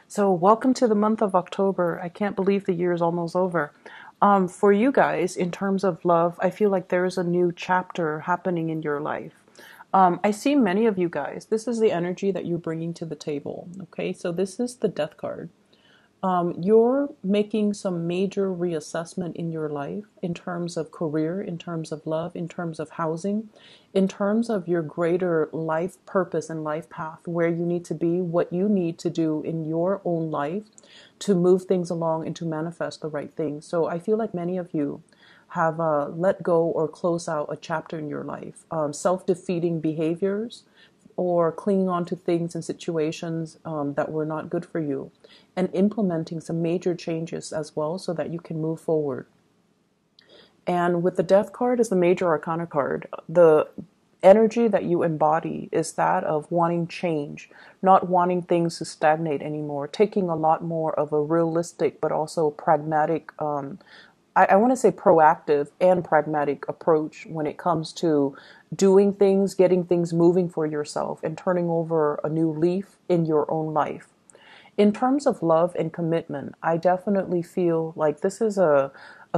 So, welcome to the month of October. I can't believe the year is almost over. For you guys, in terms of love, I feel like there is a new chapter happening in your life. I see many of you guys. This is the energy that you're bringing to the table. Okay, so this is the Death card. You're making some major reassessment in your life in terms of career, in terms of love, in terms of housing, in terms of your greater life purpose and life path, where you need to be, what you need to do in your own life to move things along and to manifest the right things. So I feel like many of you have let go or close out a chapter in your life. Self-defeating behaviors, or clinging on to things and situations that were not good for you, and implementing some major changes as well so that you can move forward. And with the Death card as the major arcana card, the energy that you embody is that of wanting change, not wanting things to stagnate anymore, taking a lot more of a realistic but also pragmatic, I want to say proactive and pragmatic approach when it comes to doing things, getting things moving for yourself, and turning over a new leaf in your own life. In terms of love and commitment, I definitely feel like this is a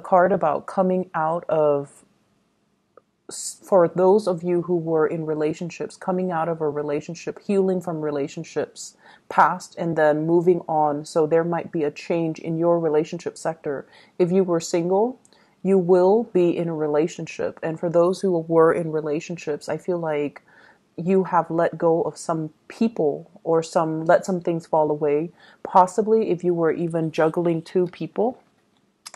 card about coming out of, for those of you who were in relationships, coming out of a relationship, healing from relationships past, and then moving on. So there might be a change in your relationship sector. If you were single, you will be in a relationship. And for those who were in relationships, I feel like you have let go of some people or let some things fall away. Possibly if you were even juggling two people.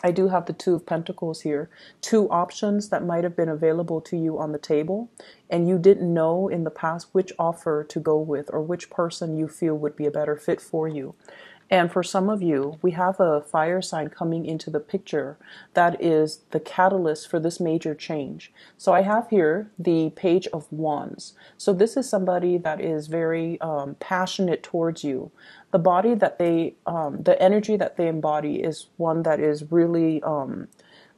I do have the Two of Pentacles here. Two options that might have been available to you on the table, and you didn't know in the past which offer to go with or which person you feel would be a better fit for you. And for some of you, we have a fire sign coming into the picture that is the catalyst for this major change. So I have here the Page of Wands. So this is somebody that is very passionate towards you. The body that the energy that they embody is one that is really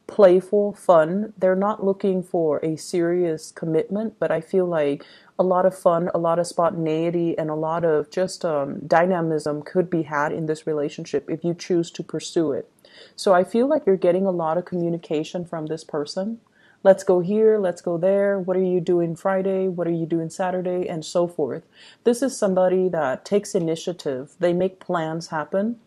playful, fun. They're not looking for a serious commitment, but I feel like a lot of fun, a lot of spontaneity, and a lot of just dynamism could be had in this relationship if you choose to pursue it. So I feel like you're getting a lot of communication from this person. Let's go here, let's go there. What are you doing Friday? What are you doing Saturday? And so forth. This is somebody that takes initiative. They make plans happen.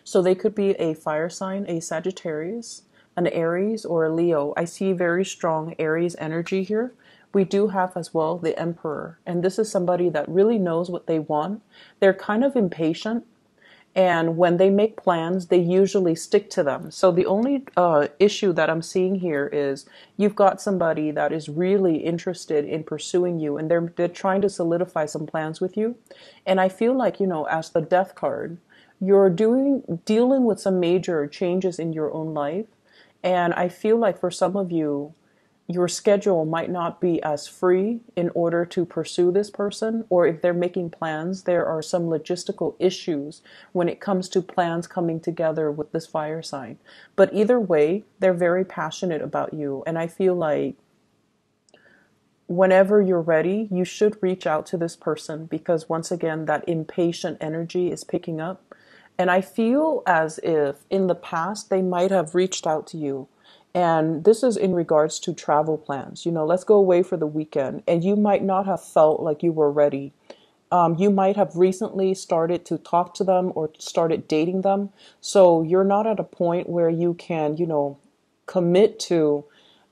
So they could be a fire sign, a Sagittarius, an Aries, or a Leo. I see very strong Aries energy here. We do have as well the Emperor. And this is somebody that really knows what they want. They're kind of impatient. And when they make plans, they usually stick to them. So the only issue that I'm seeing here is you've got somebody that is really interested in pursuing you, and they're trying to solidify some plans with you. And I feel like, as the Death card, you're dealing with some major changes in your own life. And I feel like for some of you, your schedule might not be as free in order to pursue this person, or if they're making plans, there are some logistical issues when it comes to plans coming together with this fire sign. But either way, they're very passionate about you. And I feel like whenever you're ready, you should reach out to this person, because once again, that impatient energy is picking up. And I feel as if in the past, they might have reached out to you. And this is in regards to travel plans. Let's go away for the weekend. And you might not have felt like you were ready. You might have recently started to talk to them or started dating them. So you're not at a point where you can, commit to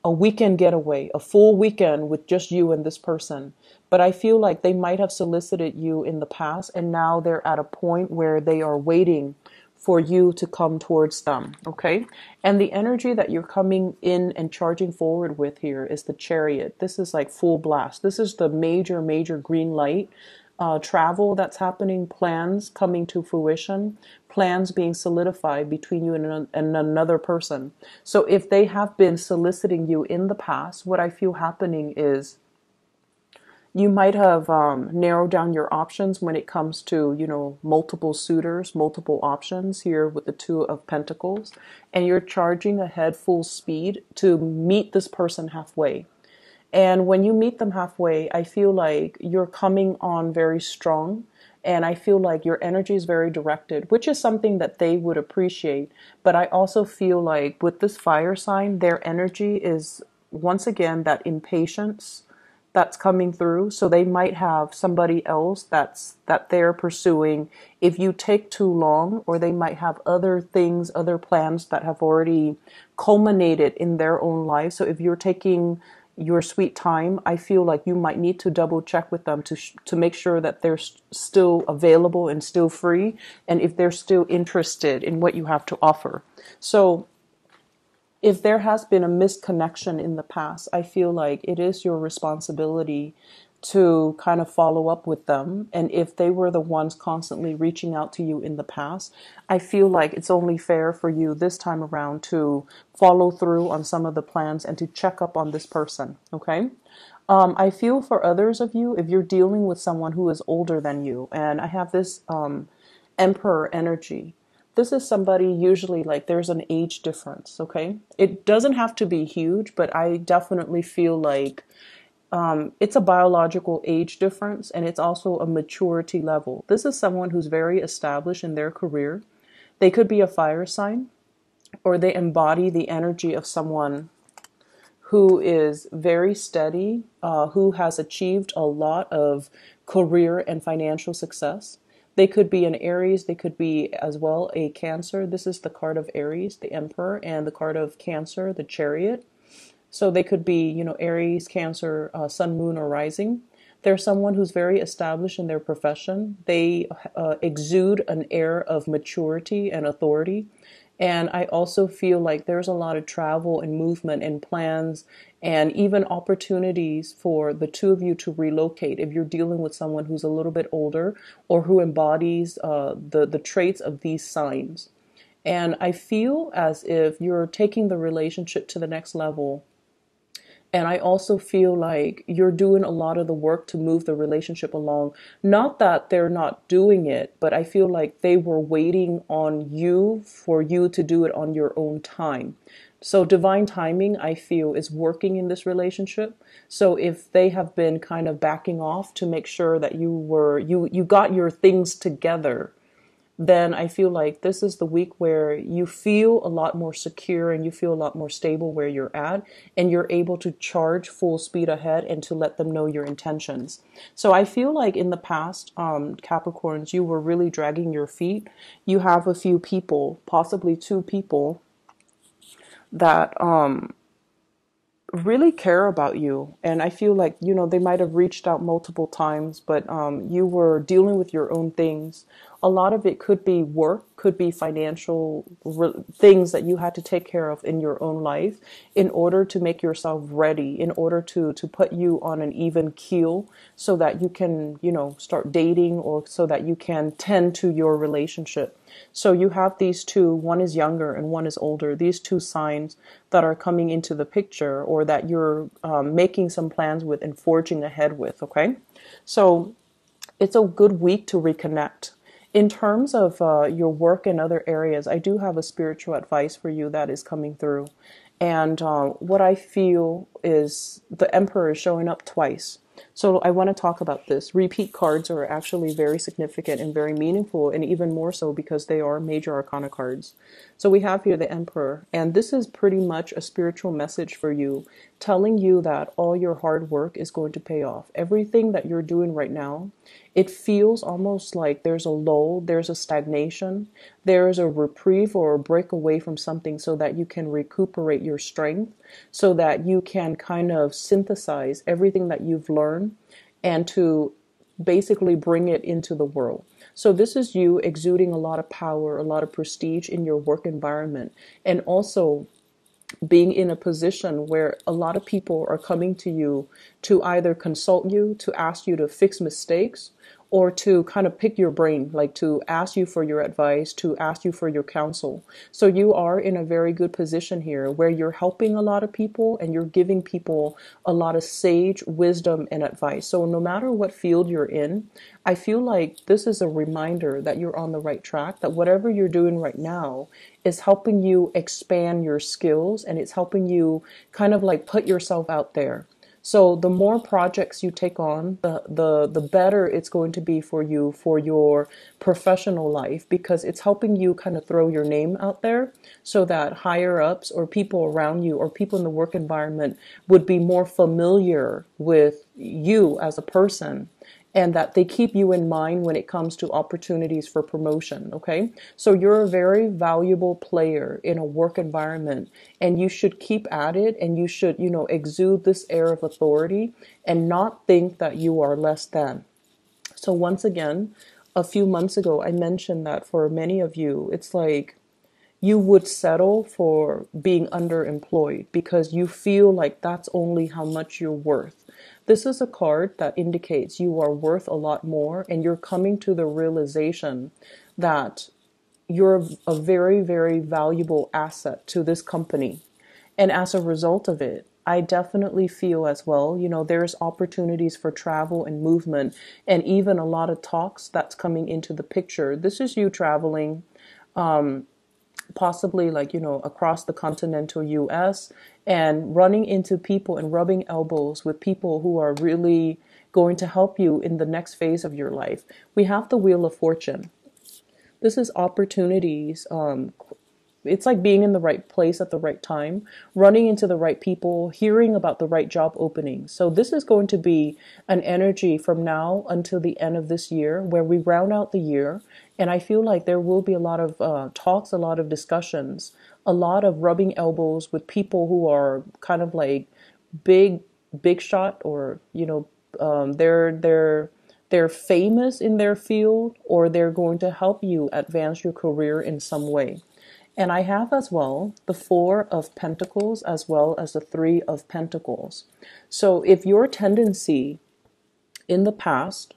a weekend getaway, a full weekend with just you and this person. But I feel like they might have solicited you in the past, and now they're at a point where they are waiting for you to come towards them, okay? And the energy that you're coming in and charging forward with here is the Chariot. This is like full blast. This is the major, major green light. Travel that's happening, plans coming to fruition, plans being solidified between you and another person. So if they have been soliciting you in the past, what I feel happening is you might have narrowed down your options when it comes to, multiple suitors, multiple options here with the Two of Pentacles, and you're charging ahead full speed to meet this person halfway. And when you meet them halfway, I feel like you're coming on very strong. And I feel like your energy is very directed, which is something that they would appreciate. But I also feel like with this fire sign, their energy is once again that impatience that's coming through. So they might have somebody else that they're pursuing if you take too long, or they might have other things, other plans that have already culminated in their own life. So if you're taking your sweet time, I feel like you might need to double check with them to make sure that they're still available and still free, and if they're still interested in what you have to offer. So if there has been a misconnection in the past, I feel like it is your responsibility to kind of follow up with them. And if they were the ones constantly reaching out to you in the past, I feel like it's only fair for you this time around to follow through on some of the plans and to check up on this person. Okay. I feel for others of you, if you're dealing with someone who is older than you, and I have this emperor energy. This is somebody usually like there's an age difference, okay? It doesn't have to be huge, but I definitely feel like it's a biological age difference, and it's also a maturity level. This is someone who's very established in their career. They could be a fire sign, or they embody the energy of someone who is very steady, who has achieved a lot of career and financial success. They could be an Aries. They could be as well a Cancer. This is the card of Aries, the Emperor, and the card of Cancer, the Chariot. So they could be, Aries, Cancer, Sun, Moon, or Rising. They're someone who's very established in their profession. They exude an air of maturity and authority. And I also feel like there's a lot of travel and movement and plans and even opportunities for the two of you to relocate if you're dealing with someone who's a little bit older or who embodies the traits of these signs. And I feel as if you're taking the relationship to the next level. And I also feel like you're doing a lot of the work to move the relationship along. Not that they're not doing it, but I feel like they were waiting on you for you to do it on your own time. So divine timing, I feel, is working in this relationship. So if they have been kind of backing off to make sure that you got your things together, then I feel like this is the week where you feel a lot more secure and you feel a lot more stable where you're at, and you're able to charge full speed ahead and to let them know your intentions. So I feel like in the past, Capricorns, you were really dragging your feet. You have a few people, possibly two people, that really care about you. And I feel like, they might have reached out multiple times, but you were dealing with your own things. A lot of it could be work, could be financial things that you had to take care of in your own life in order to make yourself ready, in order to put you on an even keel so that you can, start dating, or so that you can tend to your relationship. So you have these two, one is younger and one is older, these two signs that are coming into the picture, or that you're making some plans with and forging ahead with, okay? So it's a good week to reconnect. In terms of your work and other areas, I do have a spiritual advice for you that is coming through. And what I feel is the Emperor is showing up twice. So I want to talk about this. Repeat cards are actually very significant and very meaningful, and even more so because they are major arcana cards. So we have here the Emperor, and this is pretty much a spiritual message for you, telling you that all your hard work is going to pay off. Everything that you're doing right now, it feels almost like there's a lull, there's a stagnation, there's a reprieve or a break away from something so that you can recuperate your strength, so that you can kind of synthesize everything that you've learned and to basically bring it into the world. So this is you exuding a lot of power, a lot of prestige in your work environment, and also being in a position where a lot of people are coming to you to either consult you, to ask you to fix mistakes, or to kind of pick your brain, like to ask you for your advice, to ask you for your counsel. So you are in a very good position here where you're helping a lot of people and you're giving people a lot of sage wisdom and advice. So no matter what field you're in, I feel like this is a reminder that you're on the right track, that whatever you're doing right now is helping you expand your skills, and it's helping you kind of like put yourself out there. So the more projects you take on, the better it's going to be for you for your professional life, because it's helping you kind of throw your name out there so that higher ups or people around you or people in the work environment would be more familiar with you as a person, and that they keep you in mind when it comes to opportunities for promotion. Okay. So you're a very valuable player in a work environment, and you should keep at it, and you should, exude this air of authority and not think that you are less than. So once again, a few months ago, I mentioned that for many of you, it's like you would settle for being underemployed because you feel like that's only how much you're worth. This is a card that indicates you are worth a lot more, and you're coming to the realization that you're a very, very valuable asset to this company. And as a result of it, I definitely feel as well, there's opportunities for travel and movement, and even a lot of talks that's coming into the picture. This is you traveling, possibly like, across the continental US, and running into people and rubbing elbows with people who are really going to help you in the next phase of your life. We have the Wheel of Fortune. This is opportunities. It's like being in the right place at the right time, running into the right people, hearing about the right job openings. So this is going to be an energy from now until the end of this year, where we round out the year. And I feel like there will be a lot of talks, a lot of discussions, a lot of rubbing elbows with people who are kind of like big shot, or, they're famous in their field, or they're going to help you advance your career in some way. And I have as well the Four of Pentacles as well as the Three of Pentacles. So if your tendency in the past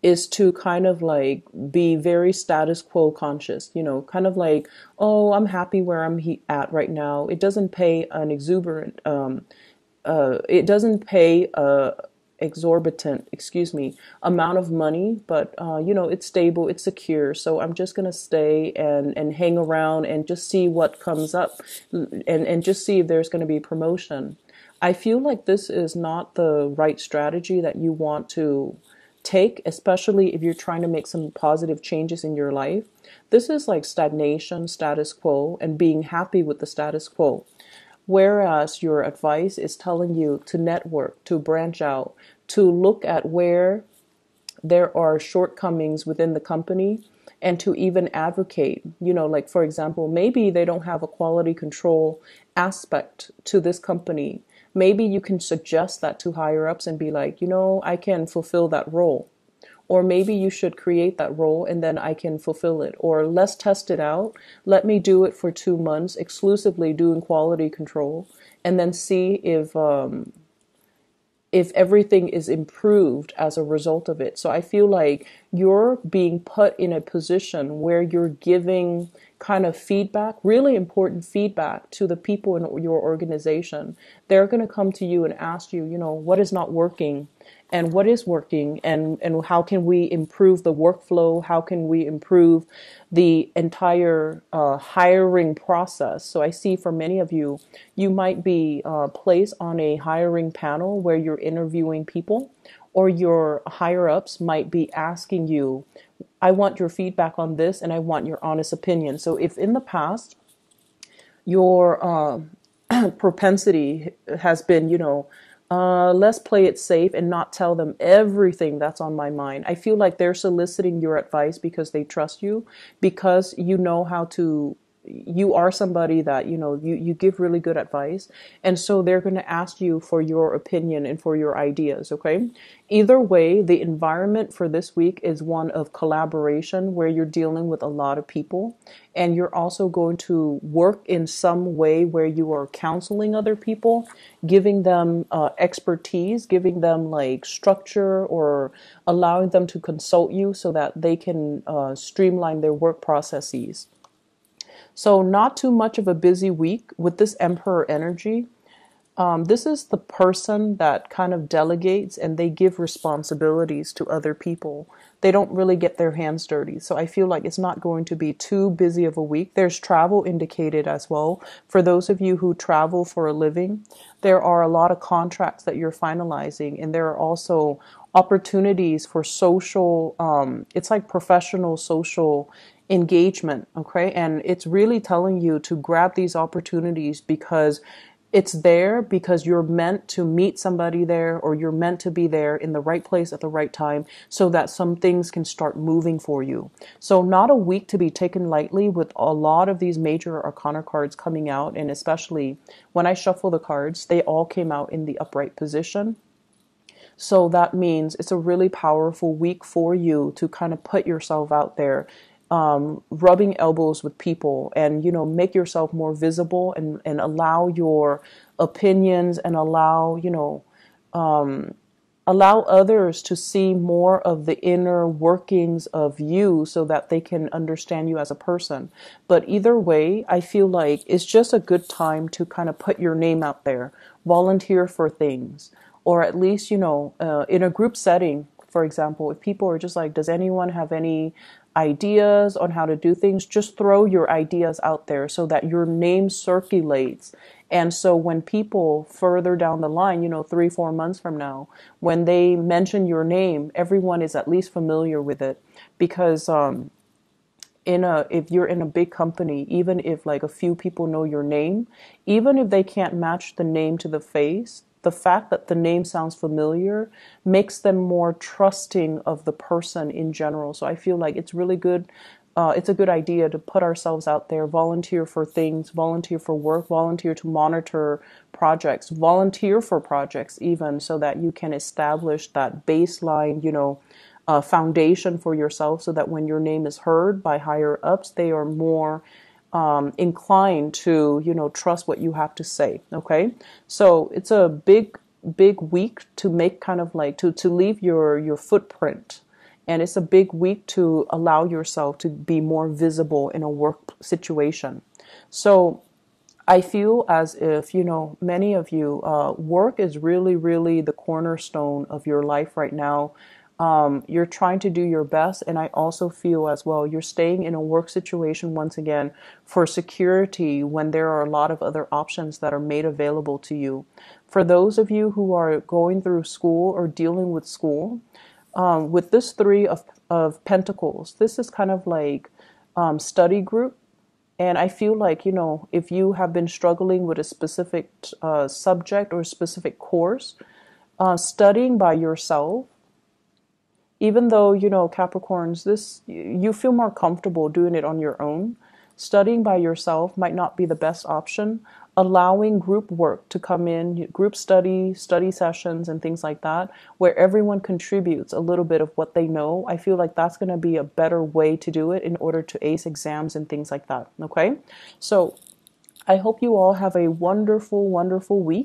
is to kind of like be very status quo conscious, kind of like, oh, I'm happy where I'm at right now. It doesn't pay an exuberant, it doesn't pay a exorbitant, amount of money, but it's stable, it's secure. So I'm just gonna stay and hang around and just see what comes up, and just see if there's gonna be promotion. I feel like this is not the right strategy that you want to take, especially if you're trying to make some positive changes in your life. This is like stagnation, status quo, and being happy with the status quo. Whereas your advice is telling you to network, to branch out, to look at where there are shortcomings within the company, and to even advocate, like, for example, maybe they don't have a quality control aspect to this company. Maybe you can suggest that to higher ups and be like, I can fulfill that role. Or maybe you should create that role and then I can fulfill it. Or let's test it out. Let me do it for 2 months, exclusively doing quality control, and then see if everything is improved as a result of it. So I feel like you're being put in a position where you're giving kind of feedback, really important feedback to the people in your organization. They're going to come to you and ask you, what is not working and what is working, and how can we improve the workflow? How can we improve the entire hiring process? So I see for many of you, you might be placed on a hiring panel where you're interviewing people, or your higher ups might be asking you, I want your feedback on this and I want your honest opinion. So if in the past your propensity has been, let's play it safe and not tell them everything that's on my mind, I feel like they're soliciting your advice because they trust you, because you know how to, you are somebody that, you give really good advice. And so they're going to ask you for your opinion and for your ideas. Okay. Either way, the environment for this week is one of collaboration, where you're dealing with a lot of people, and you're also going to work in some way where you are counseling other people, giving them expertise, giving them like structure, or allowing them to consult you so that they can streamline their work processes. So not too much of a busy week with this Emperor energy. This is the person that kind of delegates and they give responsibilities to other people. they don't really get their hands dirty. So I feel like it's not going to be too busy of a week. There's travel indicated as well. For those of you who travel for a living, there are a lot of contracts that you're finalizing, and there are also opportunities for social, it's like professional social engagement. Okay. And it's really telling you to grab these opportunities because it's there, because you're meant to meet somebody there, or you're meant to be there in the right place at the right time so that some things can start moving for you. So not a week to be taken lightly, with a lot of these major arcana cards coming out. And especially when I shuffle the cards, they all came out in the upright position. So that means it's a really powerful week for you to kind of put yourself out there, rubbing elbows with people, and, you know, make yourself more visible, and allow your opinions, and allow, you know, allow others to see more of the inner workings of you so that they can understand you as a person. But either way, I feel like it's just a good time to kind of put your name out there, volunteer for things, or at least, you know, in a group setting, for example, if people are just like, does anyone have any ideas on how to do things? Just throw your ideas out there so that your name circulates. And so when people further down the line, you know, 3-4 months from now, when they mention your name, everyone is at least familiar with it. Because if you're in a big company, even if like a few people know your name, even if they can't match the name to the face, the fact that the name sounds familiar makes them more trusting of the person in general. So I feel like it's really good. It's a good idea to put ourselves out there, volunteer for things, volunteer for work, volunteer to monitor projects, volunteer for projects even, so that you can establish that baseline, you know, foundation for yourself, so that when your name is heard by higher ups, they are more inclined to, you know, trust what you have to say. Okay. So it's a big week to make kind of like to leave your footprint. And it's a big week to allow yourself to be more visible in a work situation. So I feel as if, you know, many of you, work is really, really the cornerstone of your life right now. You're trying to do your best. And I also feel as well, you're staying in a work situation once again for security when there are a lot of other options that are made available to you. For those of you who are going through school or dealing with school, with this Three of Pentacles, this is kind of like study group. And I feel like, you know, if you have been struggling with a specific subject or a specific course, studying by yourself, even though, you know, Capricorns, you feel more comfortable doing it on your own, studying by yourself might not be the best option. Allowing group work to come in, group study sessions and things like that, where everyone contributes a little bit of what they know, I feel like that's going to be a better way to do it in order to ace exams and things like that. Okay? So I hope you all have a wonderful, wonderful week.